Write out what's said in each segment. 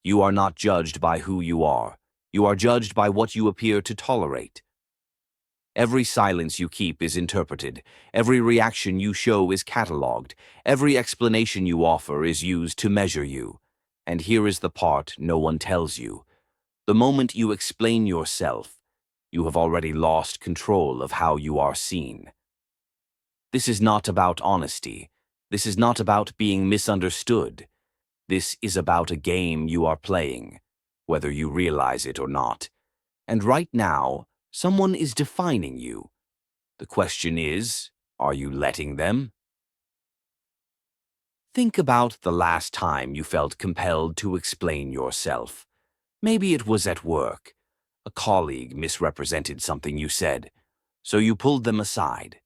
You are not judged by who you are. You are judged by what you appear to tolerate. Every silence you keep is interpreted. Every reaction you show is catalogued. Every explanation you offer is used to measure you. And here is the part no one tells you. The moment you explain yourself, you have already lost control of how you are seen. This is not about honesty. This is not about being misunderstood. This is about a game you are playing, whether you realize it or not. And right now, someone is defining you. The question is, are you letting them? Think about the last time you felt compelled to explain yourself. Maybe it was at work. A colleague misrepresented something you said, so you pulled them aside.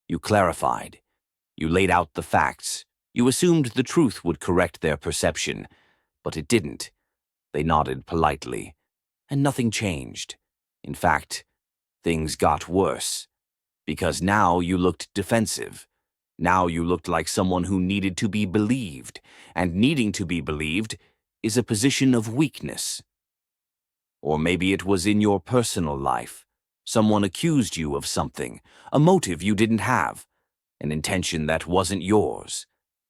You clarified. You laid out the facts. You assumed the truth would correct their perception, but it didn't. They nodded politely, and nothing changed. In fact, things got worse, because now you looked defensive. Now you looked like someone who needed to be believed, and needing to be believed is a position of weakness. Or maybe it was in your personal life. Someone accused you of something, a motive you didn't have, an intention that wasn't yours.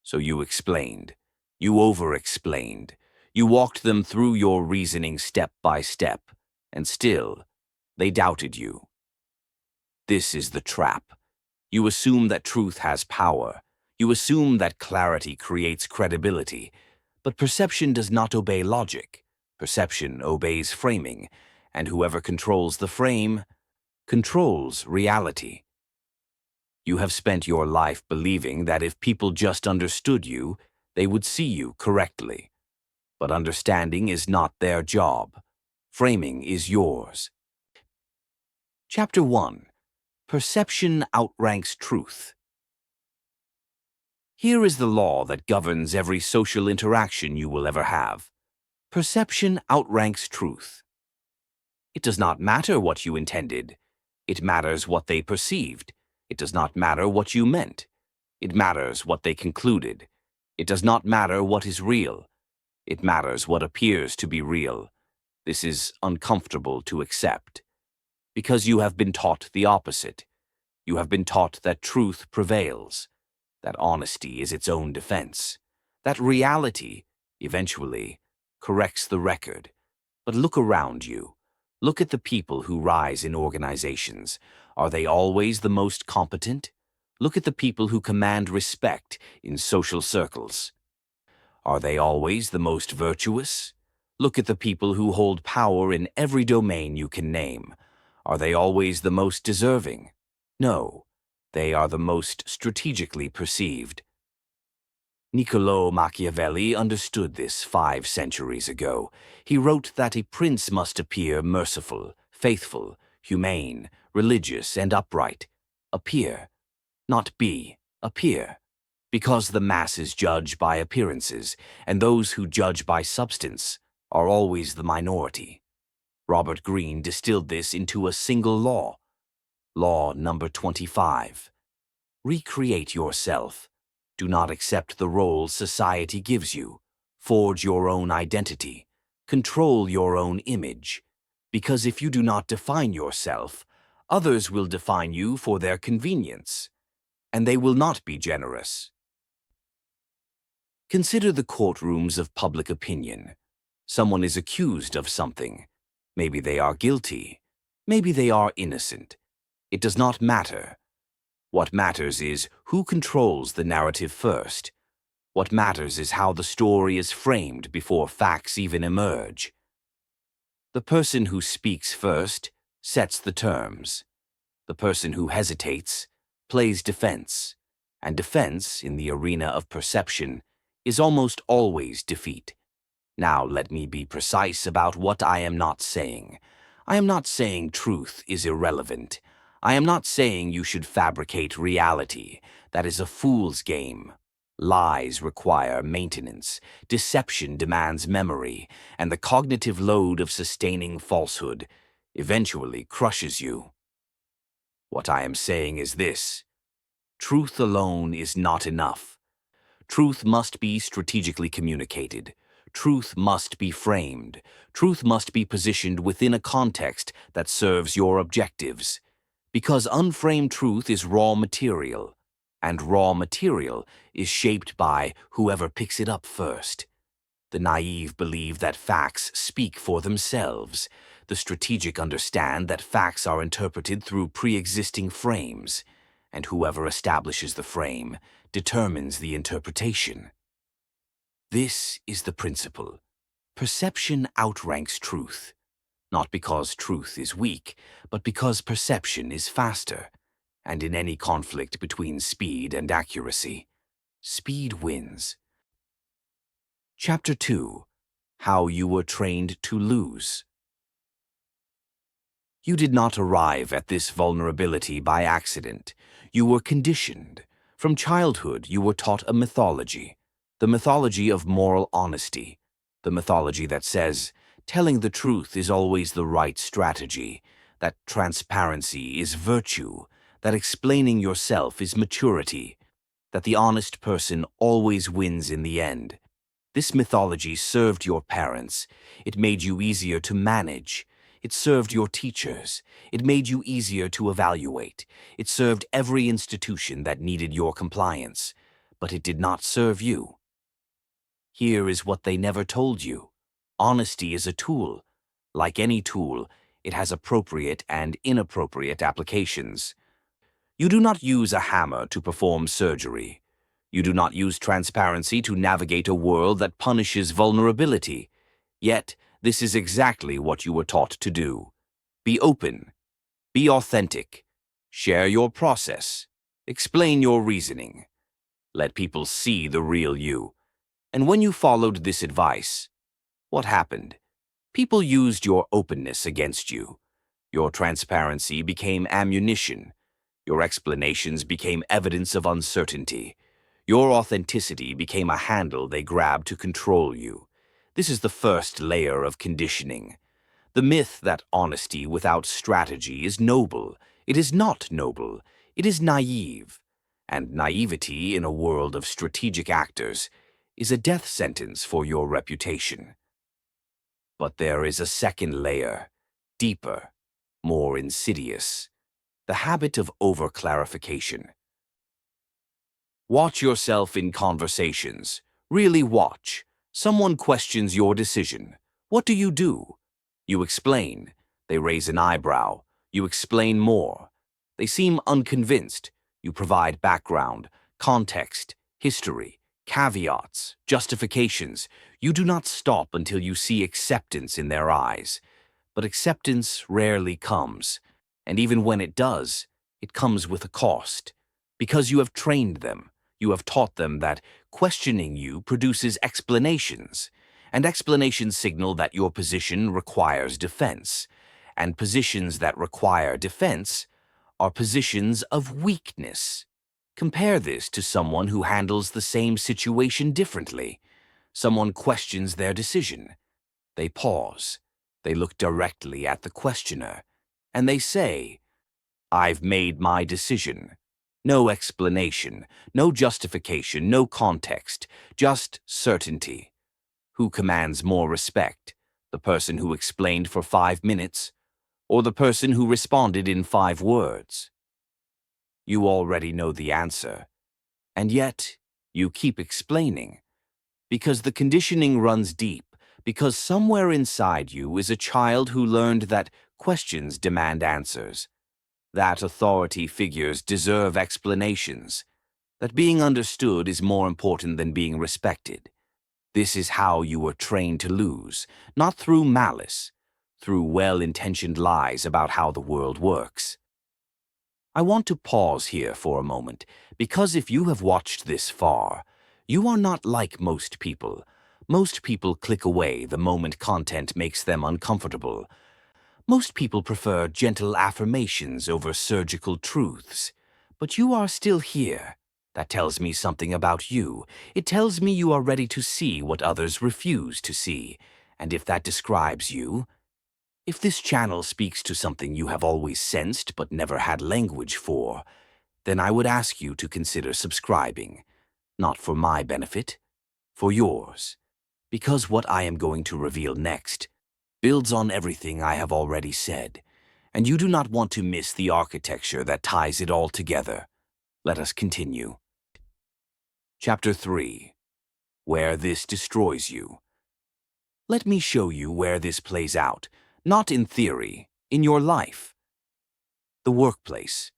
So you explained. You over-explained. You walked them through your reasoning step by step, and still, they doubted you. This is the trap. You assume that truth has power. You assume that clarity creates credibility. But perception does not obey logic. Perception obeys framing, and whoever controls the frame controls reality. You have spent your life believing that if people just understood you, they would see you correctly. But understanding is not their job. Framing is yours. Chapter 1. Perception outranks truth. Here is the law that governs every social interaction you will ever have. Perception outranks truth. It does not matter what you intended. It matters what they perceived. It does not matter what you meant. It matters what they concluded. It does not matter what is real. It matters what appears to be real. This is uncomfortable to accept. Because you have been taught the opposite. You have been taught that truth prevails, that honesty is its own defense, that reality, eventually, corrects the record. But look around you. Look at the people who rise in organizations. Are they always the most competent? Look at the people who command respect in social circles. Are they always the most virtuous? Look at the people who hold power in every domain you can name. Are they always the most deserving? No, they are the most strategically perceived. Niccolò Machiavelli understood this 5 centuries ago. He wrote that a prince must appear merciful, faithful, humane, religious, and upright. Appear, not be, appear. Because the masses judge by appearances, and those who judge by substance are always the minority. Robert Greene distilled this into a single law. Law number 25. Recreate yourself. Do not accept the roles society gives you. Forge your own identity. Control your own image. Because if you do not define yourself, others will define you for their convenience, and they will not be generous. Consider the courtrooms of public opinion. Someone is accused of something. Maybe they are guilty. Maybe they are innocent. It does not matter. What matters is who controls the narrative first. What matters is how the story is framed before facts even emerge. The person who speaks first sets the terms. The person who hesitates plays defense, and defense in the arena of perception is almost always defeat. Now let me be precise about what I am not saying. I am not saying truth is irrelevant. I am not saying you should fabricate reality. That is a fool's game. Lies require maintenance. Deception demands memory, and the cognitive load of sustaining falsehood eventually crushes you. What I am saying is this: truth alone is not enough. Truth must be strategically communicated. truth must be framed. Truth must be positioned within a context that serves your objectives. Because unframed truth is raw material, and raw material is shaped by whoever picks it up first. The naive believe that facts speak for themselves. The strategic understand that facts are interpreted through pre-existing frames, and whoever establishes the frame determines the interpretation. This is the principle. Perception outranks truth, not because truth is weak, but because perception is faster. And in any conflict between speed and accuracy, speed wins. Chapter 2. How You Were Trained to Lose. You did not arrive at this vulnerability by accident. You were conditioned. From childhood, you were taught a mythology, the mythology of moral honesty, the mythology that says telling the truth is always the right strategy, that transparency is virtue, that explaining yourself is maturity, that the honest person always wins in the end. This mythology served your parents. It made you easier to manage. It served your teachers. It made you easier to evaluate. It served every institution that needed your compliance. But it did not serve you. Here is what they never told you. Honesty is a tool. Like any tool, it has appropriate and inappropriate applications. You do not use a hammer to perform surgery. You do not use transparency to navigate a world that punishes vulnerability. Yet, this is exactly what you were taught to do. Be open. Be authentic. Share your process. Explain your reasoning. Let people see the real you. And when you followed this advice, what happened? People used your openness against you. Your transparency became ammunition. Your explanations became evidence of uncertainty. Your authenticity became a handle they grabbed to control you. This is the first layer of conditioning. The myth that honesty without strategy is noble. It is not noble. It is naive. And naivety in a world of strategic actors is a death sentence for your reputation. But there is a second layer, deeper, more insidious. The habit of over-clarification. Watch yourself in conversations. Really watch. Someone questions your decision. What do? You explain. They raise an eyebrow. You explain more. They seem unconvinced. You provide background, context, history, caveats, justifications. You do not stop until you see acceptance in their eyes. But acceptance rarely comes. And even when it does, it comes with a cost. Because you have trained them. You have taught them that questioning you produces explanations, and explanations signal that your position requires defense, and positions that require defense are positions of weakness. Compare this to someone who handles the same situation differently. Someone questions their decision. They pause. They look directly at the questioner, and they say, "I've made my decision." No explanation, no justification, no context, just certainty. Who commands more respect? The person who explained for 5 minutes, or the person who responded in 5 words? You already know the answer, and yet you keep explaining. Because the conditioning runs deep, because somewhere inside you is a child who learned that questions demand answers. That authority figures deserve explanations, that being understood is more important than being respected. This is how you were trained to lose, not through malice, through well-intentioned lies about how the world works. I want to pause here for a moment, because if you have watched this far, you are not like most people. Most people click away the moment content makes them uncomfortable. Most people prefer gentle affirmations over surgical truths. But you are still here. That tells me something about you. It tells me you are ready to see what others refuse to see. And if that describes you, if this channel speaks to something you have always sensed but never had language for, then I would ask you to consider subscribing. Not for my benefit, for yours. Because what I am going to reveal next builds on everything I have already said, and you do not want to miss the architecture that ties it all together. Let us continue. Chapter 3. Where this destroys you. Let me show you where this plays out, not in theory, in your life. The workplace.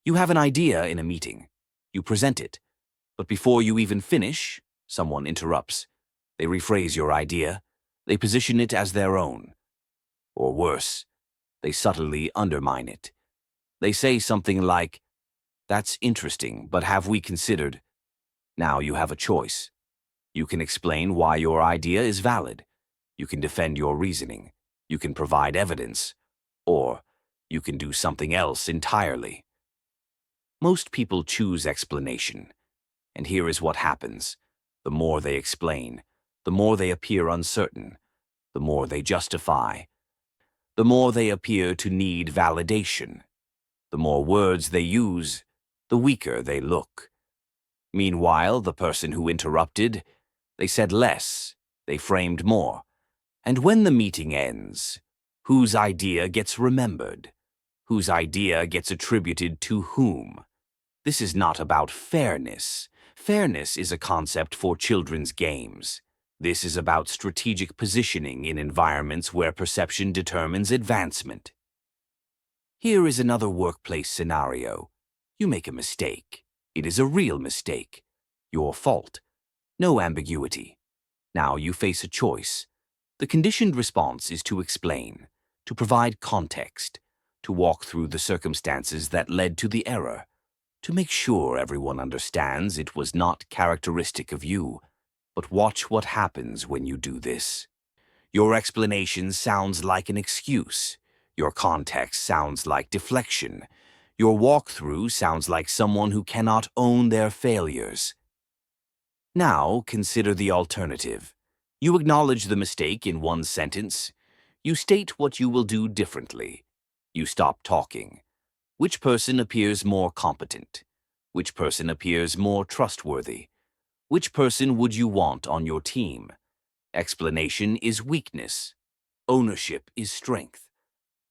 You have an idea in a meeting. You present it. But before you even finish, someone interrupts. They rephrase your idea. They position it as their own. Or worse, they subtly undermine it. They say something like, "That's interesting, but have we considered?" Now you have a choice. You can explain why your idea is valid. You can defend your reasoning. You can provide evidence. Or you can do something else entirely. Most people choose explanation. And here is what happens. The more they explain, the more they appear uncertain, the more they justify, the more they appear to need validation. The more words they use, the weaker they look. Meanwhile, the person who interrupted, they said less, they framed more. And when the meeting ends, whose idea gets remembered? Whose idea gets attributed to whom? This is not about fairness. Fairness is a concept for children's games. This is about strategic positioning in environments where perception determines advancement. Here is another workplace scenario. You make a mistake. It is a real mistake. Your fault. No ambiguity. Now you face a choice. The conditioned response is to explain, to provide context, to walk through the circumstances that led to the error, to make sure everyone understands it was not characteristic of you. But watch what happens when you do this. Your explanation sounds like an excuse. Your context sounds like deflection. Your walkthrough sounds like someone who cannot own their failures. Now consider the alternative. You acknowledge the mistake in one sentence. You state what you will do differently. You stop talking. Which person appears more competent? Which person appears more trustworthy? Which person would you want on your team? Explanation is weakness. Ownership is strength.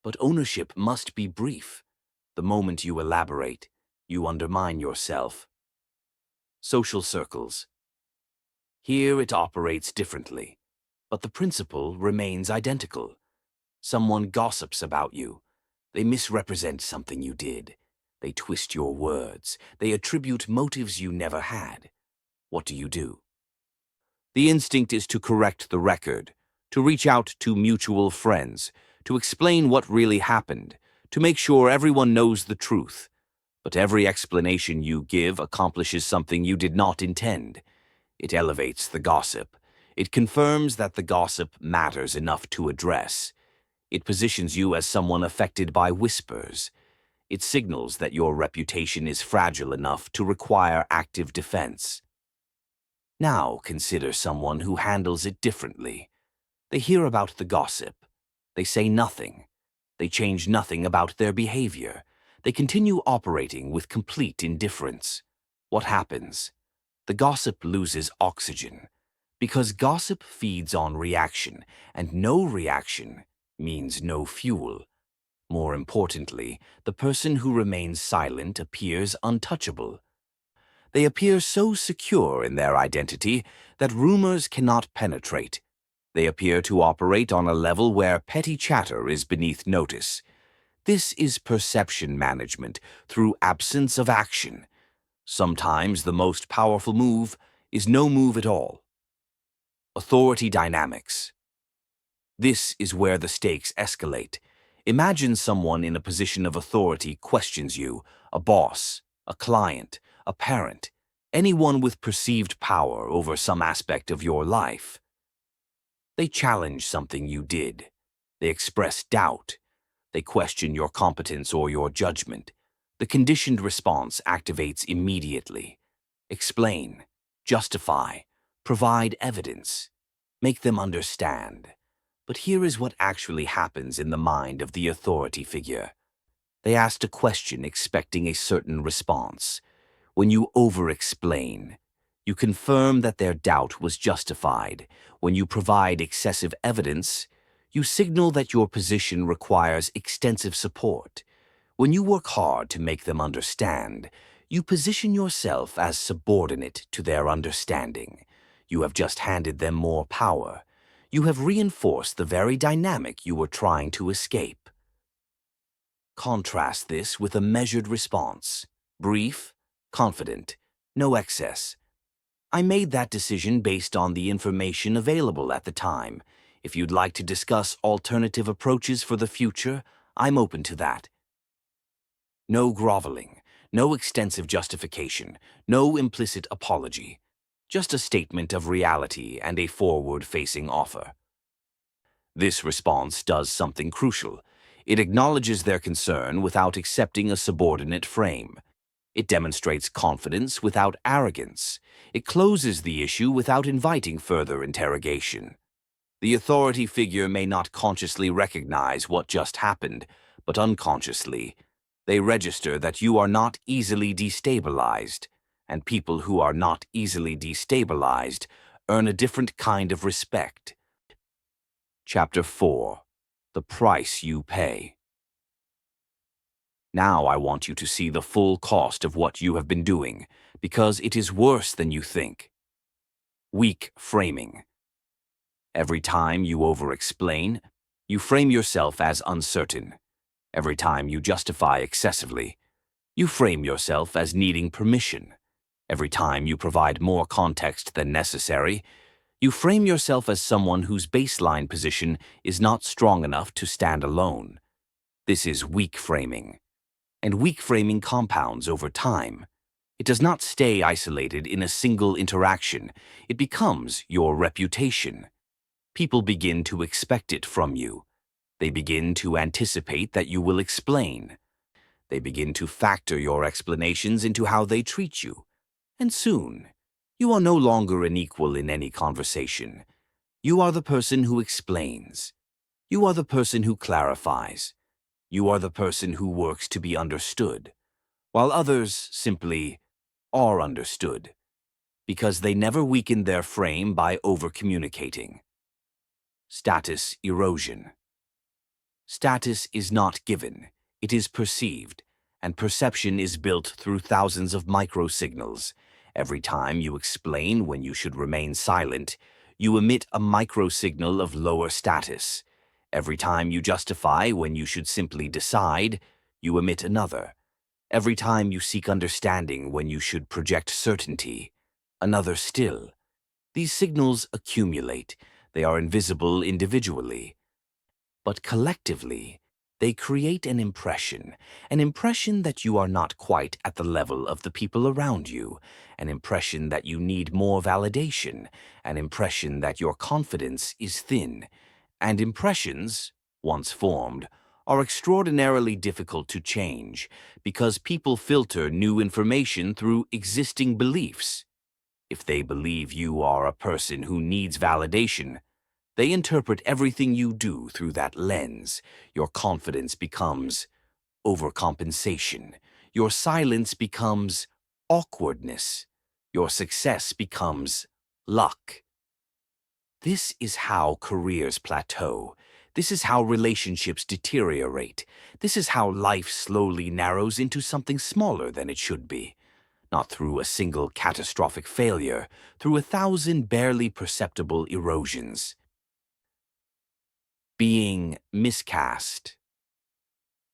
But ownership must be brief. The moment you elaborate, you undermine yourself. Social circles. Here it operates differently, but the principle remains identical. Someone gossips about you. They misrepresent something you did. They twist your words. They attribute motives you never had. What do? The instinct is to correct the record, to reach out to mutual friends, to explain what really happened, to make sure everyone knows the truth. But every explanation you give accomplishes something you did not intend. It elevates the gossip. It confirms that the gossip matters enough to address. It positions you as someone affected by whispers. It signals that your reputation is fragile enough to require active defense. Now consider someone who handles it differently. They hear about the gossip. They say nothing. They change nothing about their behavior. They continue operating with complete indifference. What happens? The gossip loses oxygen, because gossip feeds on reaction, and no reaction means no fuel. More importantly, the person who remains silent appears untouchable. They appear so secure in their identity that rumors cannot penetrate. They appear to operate on a level where petty chatter is beneath notice. This is perception management through absence of action. Sometimes the most powerful move is no move at all. Authority dynamics. This is where the stakes escalate. Imagine someone in a position of authority questions you, a boss, a client, a parent, anyone with perceived power over some aspect of your life. They challenge something you did. They express doubt. They question your competence or your judgment. The conditioned response activates immediately. Explain, justify, provide evidence. Make them understand. But here is what actually happens in the mind of the authority figure. They ask a question expecting a certain response. When you over-explain, You confirm that their doubt was justified. When you provide excessive evidence, you signal that your position requires extensive support. When you work hard to make them understand, you position yourself as subordinate to their understanding. You have just handed them more power. You have reinforced the very dynamic you were trying to escape. Contrast this with a measured response. Brief, confident, no excess. I made that decision based on the information available at the time. If you'd like to discuss alternative approaches for the future, I'm open to that. No groveling, no extensive justification, no implicit apology. Just a statement of reality and a forward-facing offer. This response does something crucial. It acknowledges their concern without accepting a subordinate frame. It demonstrates confidence without arrogance. It closes the issue without inviting further interrogation. The authority figure may not consciously recognize what just happened, but unconsciously, they register that you are not easily destabilized, and people who are not easily destabilized earn a different kind of respect. Chapter 4. The Price You Pay. Now I want you to see the full cost of what you have been doing, because it is worse than you think. Weak framing. Every time you over-explain, you frame yourself as uncertain. Every time you justify excessively, you frame yourself as needing permission. Every time you provide more context than necessary, you frame yourself as someone whose baseline position is not strong enough to stand alone. This is weak framing. And weak framing compounds over time. It does not stay isolated in a single interaction. It becomes your reputation. People begin to expect it from you. They begin to anticipate that you will explain. They begin to factor your explanations into how they treat you. And soon, you are no longer an equal in any conversation. You are the person who explains. You are the person who clarifies. You are the person who works to be understood, while others simply are understood, because they never weaken their frame by over-communicating. Status erosion. Status is not given, it is perceived, and perception is built through thousands of microsignals. Every time you explain when you should remain silent, you emit a microsignal of lower status. Every time you justify when you should simply decide, you emit another. Every time you seek understanding when you should project certainty, another still. These signals accumulate. They are invisible individually, but collectively, they create an impression that you are not quite at the level of the people around you, an impression that you need more validation, an impression that your confidence is thin. And impressions, once formed, are extraordinarily difficult to change because people filter new information through existing beliefs. If they believe you are a person who needs validation, they interpret everything you do through that lens. Your confidence becomes overcompensation. Your silence becomes awkwardness. Your success becomes luck. This is how careers plateau. This is how relationships deteriorate. This is how life slowly narrows into something smaller than it should be. Not through a single catastrophic failure, through 1,000 barely perceptible erosions. Being miscast.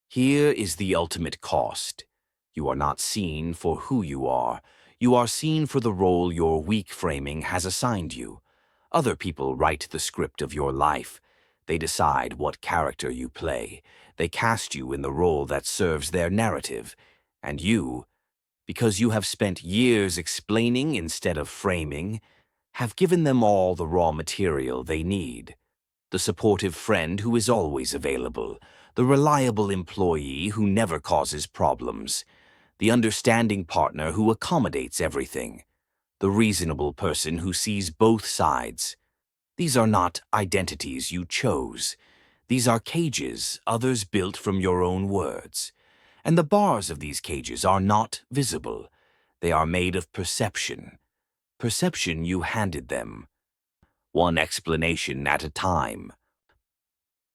Here is the ultimate cost. You are not seen for who you are. You are seen for the role your weak framing has assigned you. Other people write the script of your life. They decide what character you play. They cast you in the role that serves their narrative. And you, because you have spent years explaining instead of framing, have given them all the raw material they need. The supportive friend who is always available, the reliable employee who never causes problems, the understanding partner who accommodates everything, the reasonable person who sees both sides. These are not identities you chose. These are cages others built from your own words. And the bars of these cages are not visible. They are made of perception. perception you handed them, one explanation at a time.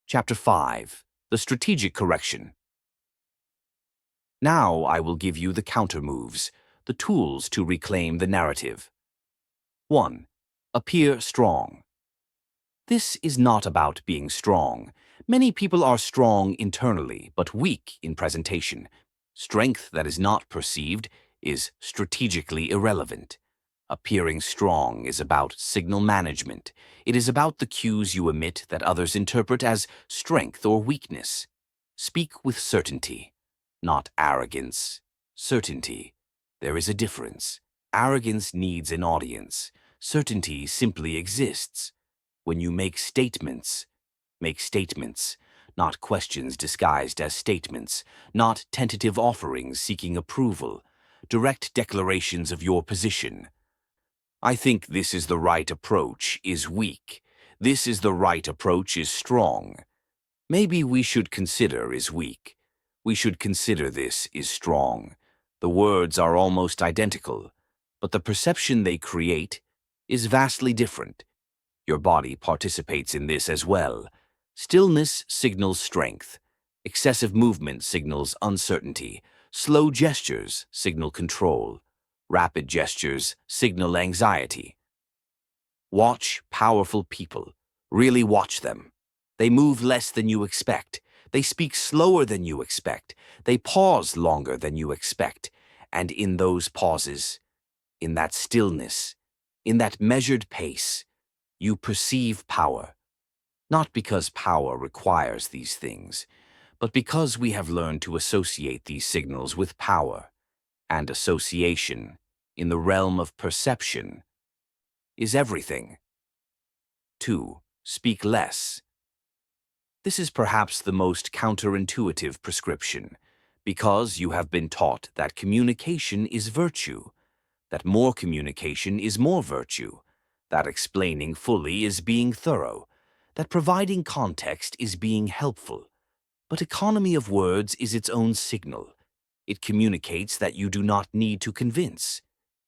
Chapter 5. The Strategic Correction. Now I will give you the countermoves, the tools to reclaim the narrative. 1. Appear strong. This is not about being strong. Many people are strong internally, but weak in presentation. Strength that is not perceived is strategically irrelevant. Appearing strong is about signal management. It is about the cues you emit that others interpret as strength or weakness. Speak with certainty, not arrogance. Certainty. There is a difference. Arrogance needs an audience. Certainty simply exists. When you make statements, not questions disguised as statements, not tentative offerings seeking approval, direct declarations of your position. I think this is the right approach is weak. This is the right approach is strong. Maybe we should consider is weak. We should consider this is strong. The words are almost identical, but the perception they create is vastly different. Your body participates in this as well. Stillness signals strength. Excessive movement signals uncertainty. Slow gestures signal control. Rapid gestures signal anxiety. Watch powerful people. Really watch them. They move less than you expect. They speak slower than you expect. They pause longer than you expect. And in those pauses, in that stillness, in that measured pace, you perceive power. Not because power requires these things, but because we have learned to associate these signals with power. And association, in the realm of perception, is everything. 2. Speak less. This is perhaps the most counterintuitive prescription, because you have been taught that communication is virtue, that more communication is more virtue, that explaining fully is being thorough, that providing context is being helpful. But economy of words is its own signal. It communicates that you do not need to convince.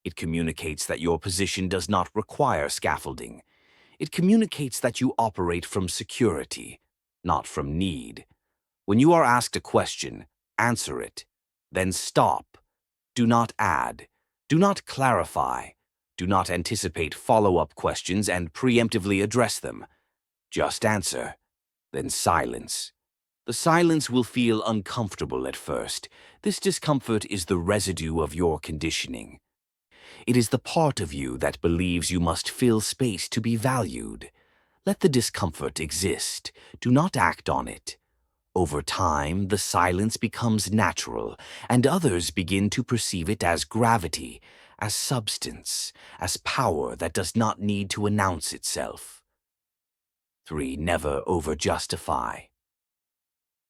It communicates that your position does not require scaffolding. It communicates that you operate from security, not from need. When you are asked a question, answer it. Then stop. Do not add. Do not clarify. Do not anticipate follow-up questions and preemptively address them. Just answer. Then silence. The silence will feel uncomfortable at first. This discomfort is the residue of your conditioning. It is the part of you that believes you must fill space to be valued. Let the discomfort exist. Do not act on it. Over time, the silence becomes natural, and others begin to perceive it as gravity, as substance, as power that does not need to announce itself. 3. Never over-justify.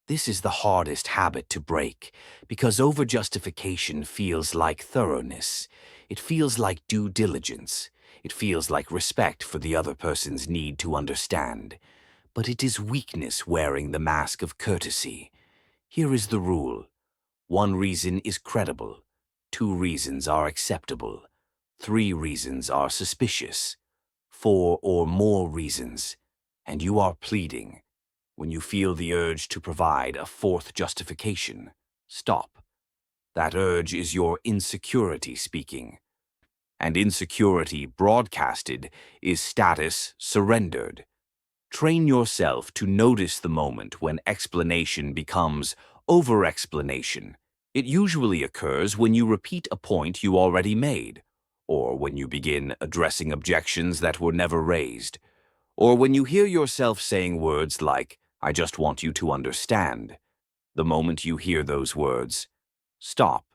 This is the hardest habit to break, because over-justification feels like thoroughness. It feels like due diligence. It feels like respect for the other person's need to understand. But it is weakness wearing the mask of courtesy. Here is the rule. 1 reason is credible. 2 reasons are acceptable. 3 reasons are suspicious. 4 or more reasons, and you are pleading. When you feel the urge to provide a 4th justification, stop. That urge is your insecurity speaking. And insecurity broadcasted is status surrendered. Train yourself to notice the moment when explanation becomes over-explanation. It usually occurs when you repeat a point you already made, or when you begin addressing objections that were never raised, or when you hear yourself saying words like, "I just want you to understand." The moment you hear those words, stop.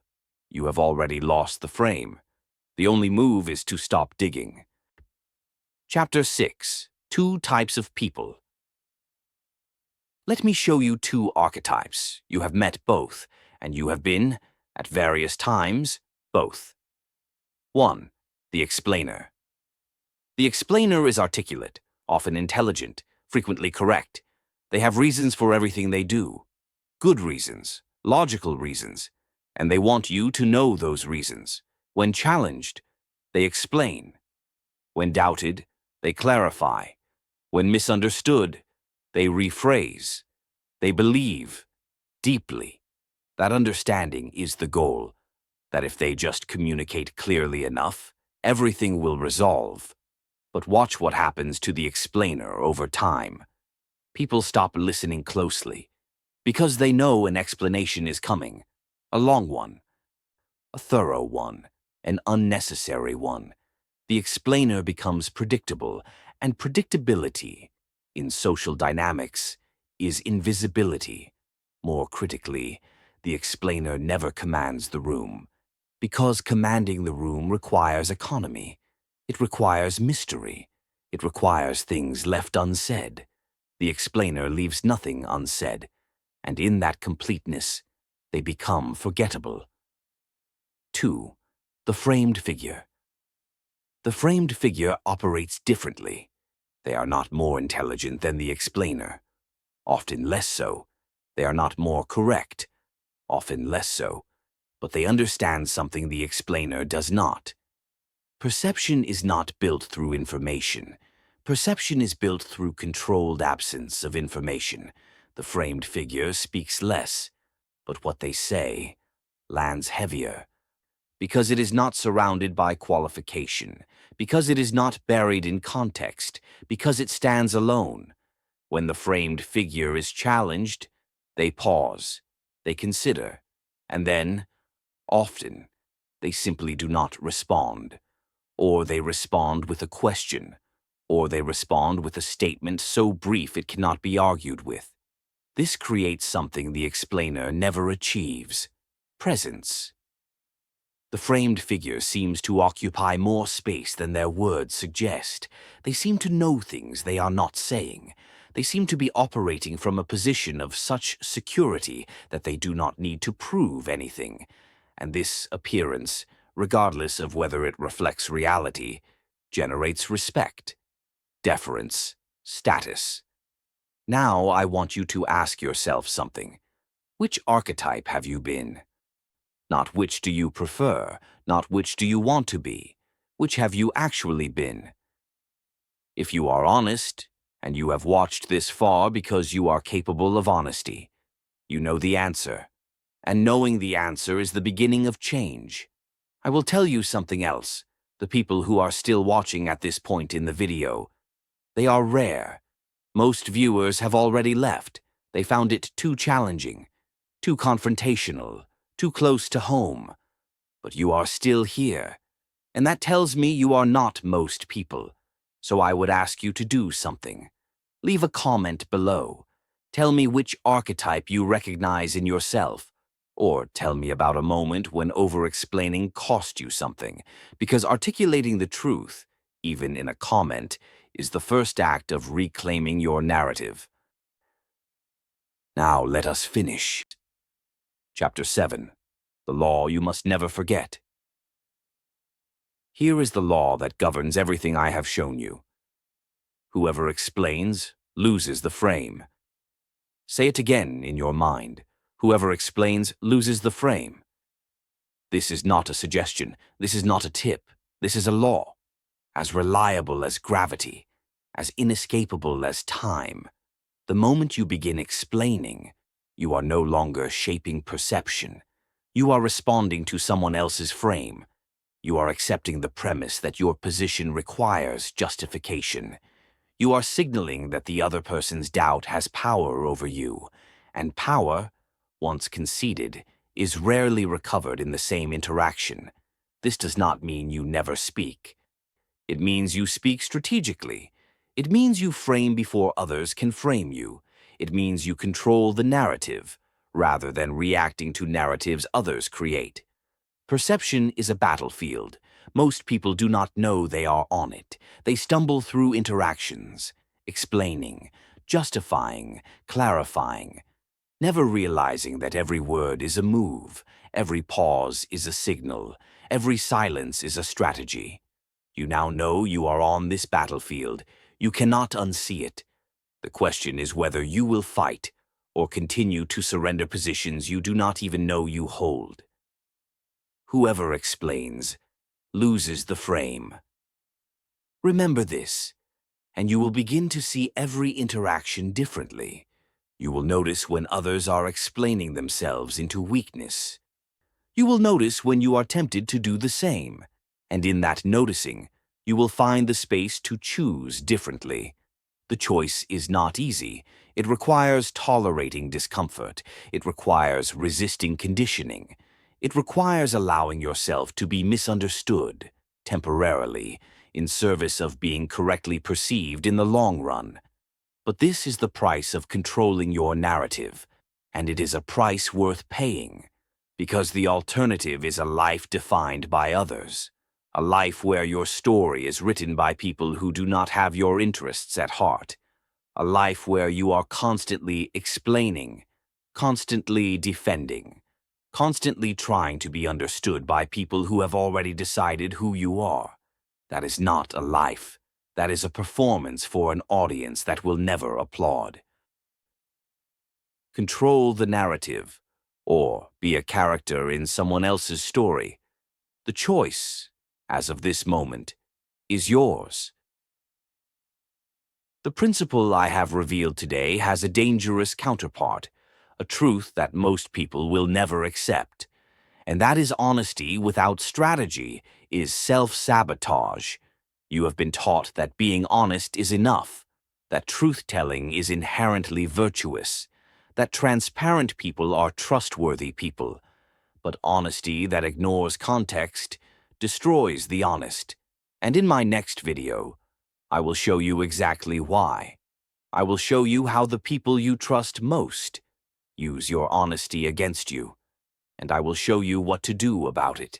You have already lost the frame. The only move is to stop digging. Chapter 6. 2 types of people. Let me show you 2 archetypes. You have met both, and you have been, at various times, both. 1. The explainer. The explainer is articulate, often intelligent, frequently correct. They have reasons for everything they do. Good reasons, logical reasons, and they want you to know those reasons. When challenged, they explain. When doubted, they clarify. When misunderstood, they rephrase. They believe deeply. That understanding is the goal, that if they just communicate clearly enough, everything will resolve. But watch what happens to the explainer over time. People stop listening closely, because they know an explanation is coming, a long one, a thorough one, an unnecessary one. The explainer becomes predictable, and predictability, in social dynamics, is invisibility. More critically, the explainer never commands the room, because commanding the room requires economy. It requires mystery. It requires things left unsaid. The explainer leaves nothing unsaid, and in that completeness, they become forgettable. 2. The framed figure. The framed figure operates differently. They are not more intelligent than the explainer. Often less so. They are not more correct. Often less so. But they understand something the explainer does not. Perception is not built through information. Perception is built through controlled absence of information. The framed figure speaks less, but what they say lands heavier. Because it is not surrounded by qualification, because it is not buried in context, because it stands alone. When the framed figure is challenged, they pause, they consider, and then, often, they simply do not respond. Or they respond with a question, or they respond with a statement so brief it cannot be argued with. This creates something the explainer never achieves: presence. The framed figure seems to occupy more space than their words suggest. They seem to know things they are not saying. They seem to be operating from a position of such security that they do not need to prove anything. And this appearance, regardless of whether it reflects reality, generates respect, deference, status. Now I want you to ask yourself something. Which archetype have you been? Not which do you prefer, not which do you want to be. Which have you actually been? If you are honest, and you have watched this far because you are capable of honesty, you know the answer. And knowing the answer is the beginning of change. I will tell you something else. The people who are still watching at this point in the video, they are rare. Most viewers have already left. They found it too challenging, too confrontational, too close to home. But you are still here, and that tells me you are not most people. So I would ask you to do something. Leave a comment below. Tell me which archetype you recognize in yourself, or tell me about a moment when over-explaining cost you something, because articulating the truth, even in a comment, is the first act of reclaiming your narrative. Now let us finish. Chapter 7. The Law You Must Never Forget. Here is the law that governs everything I have shown you. Whoever explains loses the frame. Say it again in your mind. Whoever explains loses the frame. This is not a suggestion. This is not a tip. This is a law. As reliable as gravity. As inescapable as time. The moment you begin explaining, you are no longer shaping perception. You are responding to someone else's frame. You are accepting the premise that your position requires justification. You are signaling that the other person's doubt has power over you, and power, once conceded, is rarely recovered in the same interaction. This does not mean you never speak. It means you speak strategically. It means you frame before others can frame you. It means you control the narrative, rather than reacting to narratives others create. Perception is a battlefield. Most people do not know they are on it. They stumble through interactions, explaining, justifying, clarifying, never realizing that every word is a move, every pause is a signal, every silence is a strategy. You now know you are on this battlefield. You cannot unsee it. The question is whether you will fight or continue to surrender positions you do not even know you hold. Whoever explains loses the frame. Remember this, and you will begin to see every interaction differently. You will notice when others are explaining themselves into weakness. You will notice when you are tempted to do the same, and in that noticing, you will find the space to choose differently. The choice is not easy. It requires tolerating discomfort. It requires resisting conditioning. It requires allowing yourself to be misunderstood, temporarily, in service of being correctly perceived in the long run. But this is the price of controlling your narrative, and it is a price worth paying, because the alternative is a life defined by others, a life where your story is written by people who do not have your interests at heart, a life where you are constantly explaining, constantly defending, constantly trying to be understood by people who have already decided who you are. That is not a life. That is a performance for an audience that will never applaud. Control the narrative, or be a character in someone else's story. The choice, as of this moment, is yours. The principle I have revealed today has a dangerous counterpart, a truth that most people will never accept, and that is honesty without strategy is self-sabotage. You have been taught that being honest is enough, that truth-telling is inherently virtuous, that transparent people are trustworthy people, but honesty that ignores context destroys the honest. And in my next video, I will show you exactly why. I will show you how the people you trust most use your honesty against you, and I will show you what to do about it.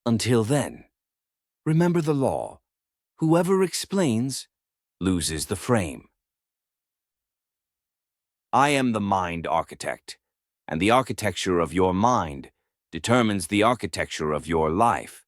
Until then, remember the law. Whoever explains loses the frame. I am the mind architect, and the architecture of your mind determines the architecture of your life.